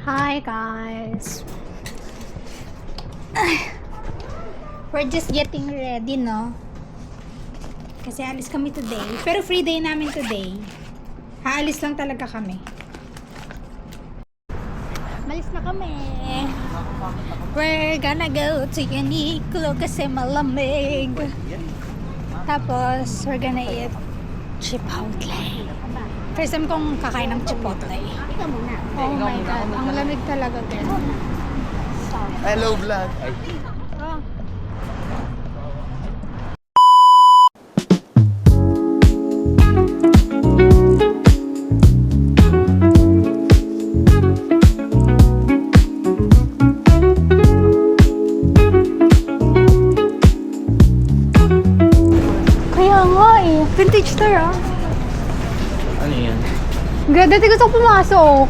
Hi guys. We're just getting ready, no? Kasi alis kami today. Pero free day namin today. Haalis lang talaga kami. Malis na kami. We're gonna go to Uniqlo kasi malamig. Tapos, we're gonna eat Chipotle. First time kong kakain ng Chipotle. Oh my God. Ang lamig talaga, guys. Hello, vlog. Oh. Kaya nga eh. Vintage store ah. Ano yan? Dati gusto ko pumasok.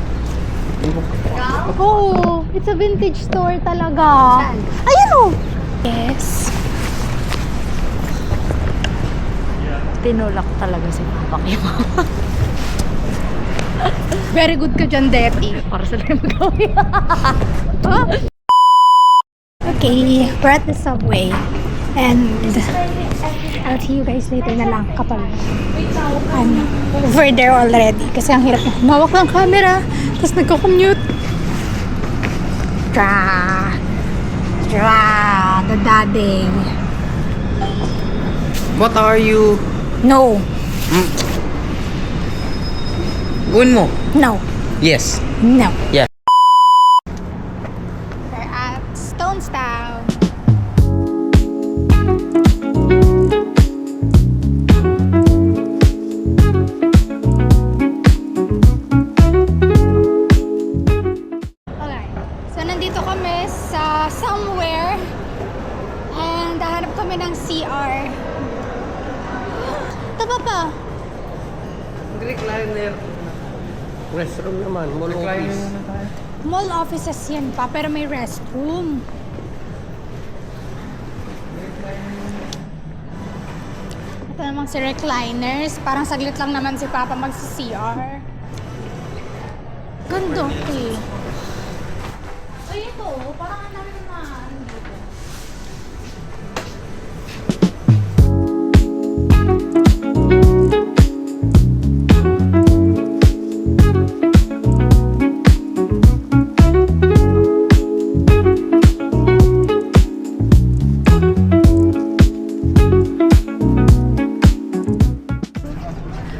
Oh, it's a vintage store talaga. Ayun oh. Yes. Tinulak talaga si Papa kay Mama. Very good ka dyan, Depi. Para sa lang gawin. Okay, we're at the subway. And I'll see you guys later na lang kapag I'm over there already. Kasi ang hirap na humawak ng camera. Tapos nagko-commute. The daddy. What are you? No. Gawin mo. No. Yes. No. Yeah. We're at Stonestown. Okay. So, nandito kami sa somewhere and hahanap kami ng CR. Taba pa. Recliner. Restroom naman. Mall office. Mall offices yan pa, pero may restroom. Ito namang si recliners. Parang saglit lang naman si Papa mag-CR. Ganda eh. Ay, ito. Parang ang dami naman.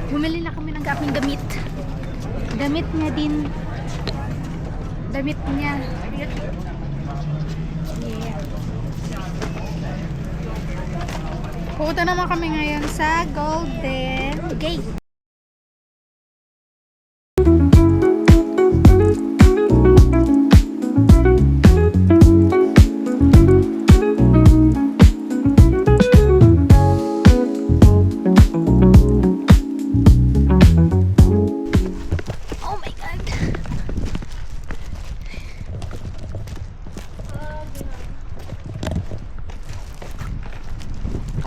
Bumili na kami ng aming damit. Damit niya din. Damit niya. Yeah. Pupunta naman kami ngayon sa Golden Gate. Oh my God.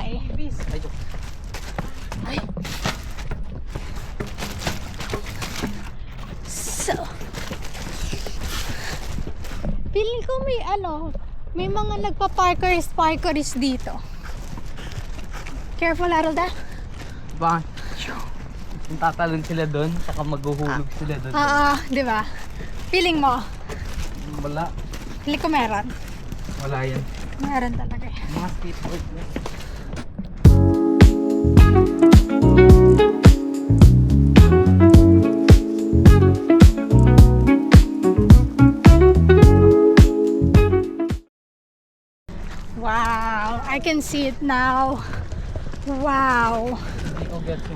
Okay. Ay. So. Feeling ko may mga nagpa-parkeris dito. Careful, Aralda. Bakit? Kung tatalon sila doon, saka maghuhulog sila doon. Di ba? Feeling mo? Wala. Feeling ko meron. Wala yan. Meron talaga. Mga skateboard na. Wow, I can see it now. Wow,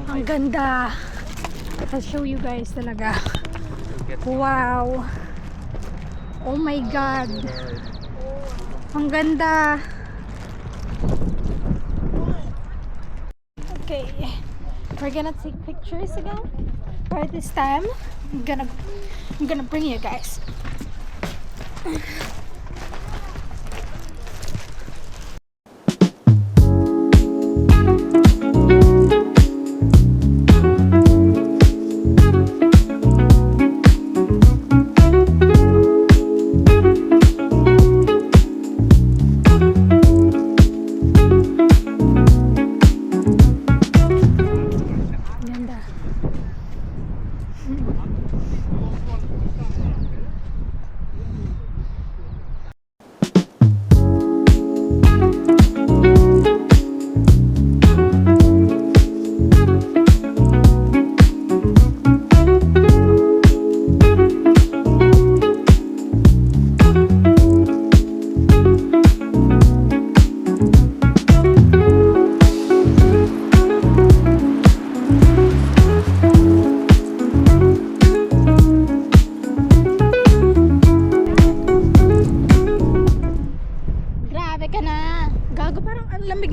ang ganda. I'll show you guys talaga. Wow. Oh my God. Ang ganda. Okay, we're gonna take pictures again. For this time, I'm gonna bring you guys.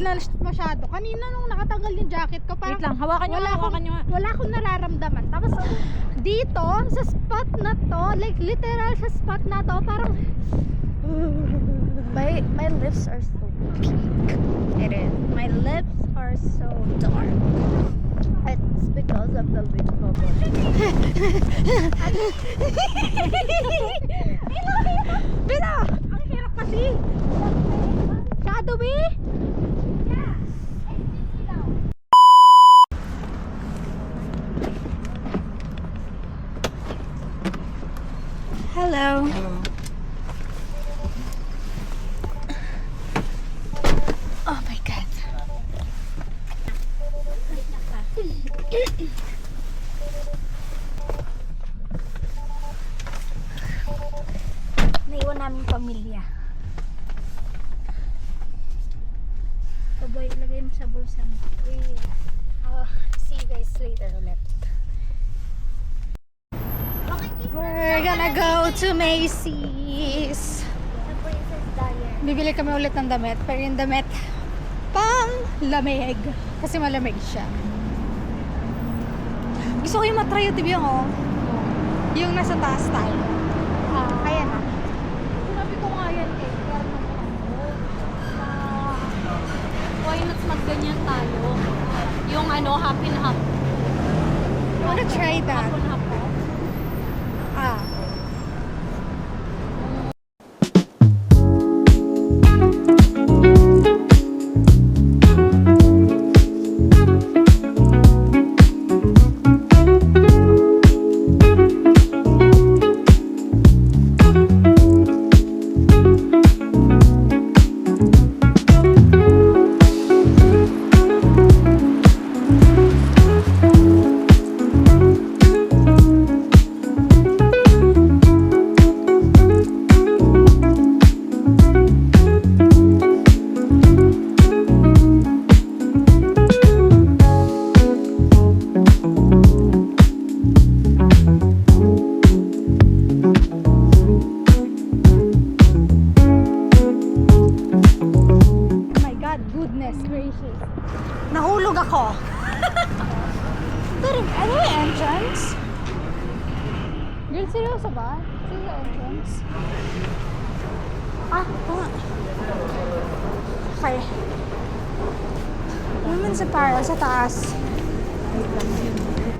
na masyado. Kanina nung nakatanggal yung jacket ko, parang Wait lang, hawakan nyo nga, hawakan nyo nga. wala akong nararamdaman. Tapos dito, sa spot na to, like literal sa spot na to, parang My lips are so pink. it is. My lips are so dark. It's because of the lip bubble. Bina! Ang hirap kasi! Shadowy? Yeah! Hello. Oh my god. Naiwan namin pamilya. Baboy, ilagay mo sa bulsa mo. See you guys later ulit. We're gonna go to Macy's. Bibili kami ulit ng damit. Pero yung damit pang lamig. Kasi malamig siya. Gusto ko yung matry yung TV oh. Yung nasa taas tayo. Ayan na. Sinabi ko nga yan eh. Pero why not magganyan tayo? Yung ano, half and half. I wanna try that. Half and half po. Ah. Goodness gracious. Nahulog ako. Ano yung entrance? Girl, seryoso ba? Ito yung entrance? Ito nga. Okay. Women's apparel sa taas.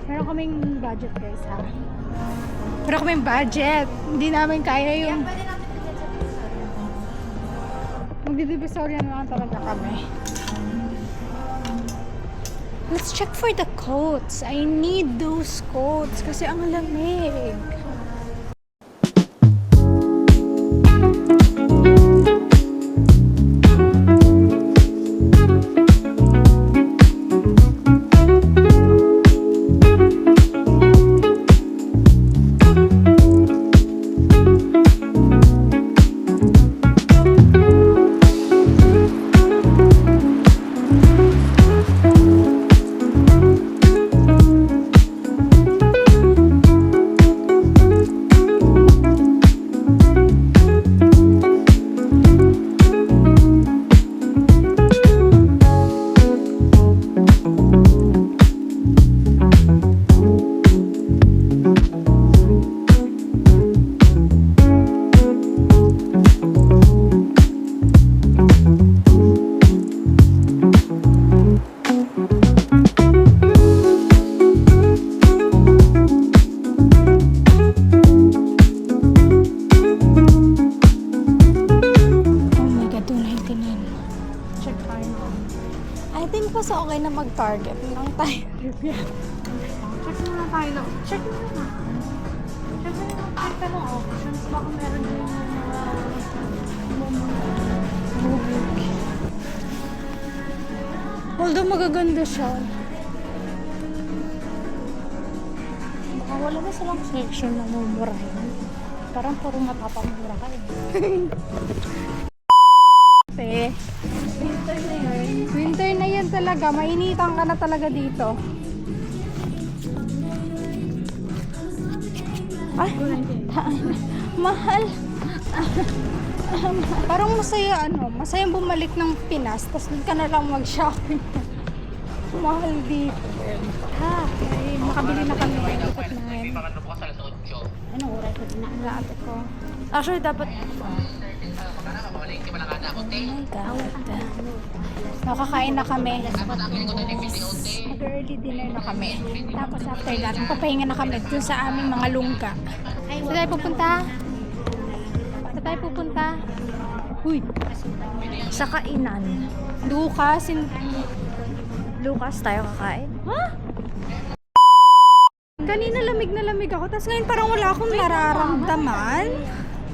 Meron kaming budget guys ha. Meron kaming budget. Hindi namin kaya yung... Magdidivisorya na lang talaga kami. Let's check for the coats. I need those coats kasi ang lamig. I think mas okay na mag-target lang tayo. Check muna tayo. Check muna. Check muna tayo ng options. Baka meron din yung Although magaganda siya. baka wala na silang Section na mumurahin. Parang puro mapapamura ka eh. Kasi, winter na yan talaga. Mainitan ka na talaga dito. Ay, pupuntahan. Mahal. Parang masaya masayang bumalik ng Pinas, tapos doon ka na lang mag-shopping. Mahal dito. Ha, okay. Makabili na kami. Dapat na yun. Anong oras ko din na? Lahat ko. Actually, dapat... Oh my God. Nakakain na kami. Mag-early dinner na kami. Tapos after that, papahinga na kami dun sa aming mga lungga. Saan tayo pupunta? Saan tayo pupunta? Huy! Sa kainan. Lucas, tayo kakain? Ha? Kanina lamig na lamig ako, tapos ngayon parang wala akong nararamdaman.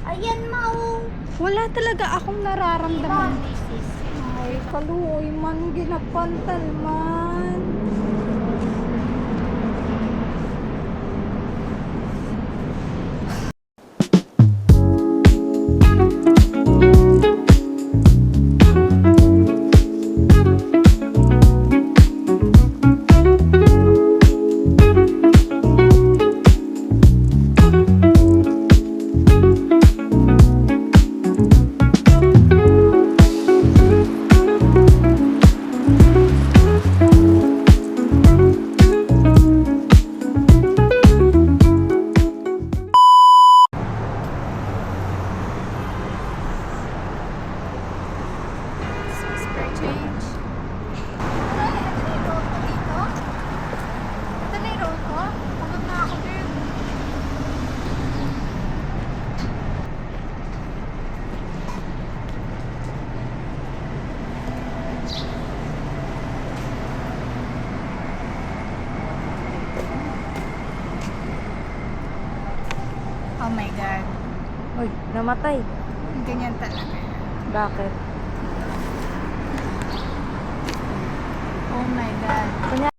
Ayan, Mau. Wala talaga akong nararamdaman. Ay, kaluoy man, ginapantal man. Spare change. Ito na yung road ko. Pagod na ako din. Oh my God. Uy, namatay. Ganyan talaga. Bakit? Oh my God.